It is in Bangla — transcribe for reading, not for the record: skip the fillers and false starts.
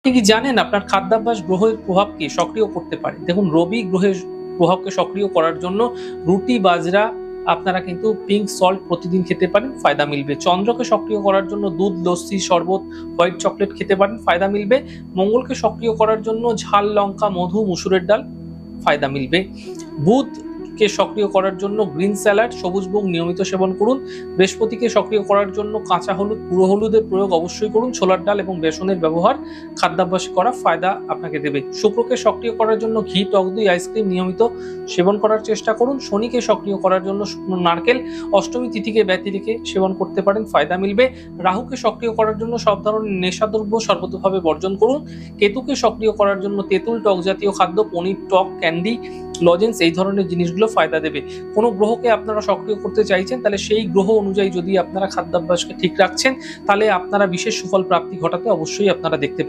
আপনি কি জানেন আপনার খাদ্যাভ্যাস গ্রহের প্রভাবকে সক্রিয় করতে পারে? দেখুন, রবি গ্রহের প্রভাবকে সক্রিয় করার জন্য রুটি, বাজরা আপনারা কিন্তু পিঙ্ক সল্ট প্রতিদিন খেতে পারেন, ফায়দা মিলবে। চন্দ্রকে সক্রিয় করার জন্য দুধ, লস্যি, শরবত, হোয়াইট চকলেট খেতে পারেন, ফায়দা মিলবে। মঙ্গলকে সক্রিয় করার জন্য ঝাল লঙ্কা, মধু, মুসুরের ডাল, ফায়দা মিলবে। বুধকে সক্রিয় করার জন্য গ্রিন স্যালাড, সবুজ মুগ নিয়মিত সেবন করুন। বৃহস্পতিকে সক্রিয় করার জন্য কাঁচা হলুদ, পুরো হলুদের প্রয়োগ অবশ্যই করুন। ছোলার ডাল এবং বেসনের ব্যবহার খাদ্যাভ্যাসে করা ফায়দা আপনাকে দেবে। শুক্রকে সক্রিয় করার জন্য ঘি, টক দই, আইসক্রিম নিয়মিত সেবন করার চেষ্টা করুন। শনিকে সক্রিয় করার জন্য শুকনো নারকেল অষ্টমী তিথিকে ব্যতি রেখে সেবন করতে পারেন, ফায়দা মিলবে। রাহুকে সক্রিয় করার জন্য সব ধরনের নেশাদ্রব্য সর্বতোভাবে বর্জন করুন। কেতুকে সক্রিয় করার জন্য তেঁতুল, টক জাতীয় খাদ্য, পনির, টক, ক্যান্ডি, লজেন্স এই ধরনের জিনিসগুলো ফায়দা দেবে। কোনো গ্রহকে আপনারা সক্রিয় করতে চাইছেন, তাহলে সেই গ্রহ অনুযায়ী যদি আপনারা খাদ্যাভ্যাসকে ঠিক রাখছেন, তাহলে আপনারা বিশেষ সুফল প্রাপ্তি ঘটাতে অবশ্যই আপনারা দেখতে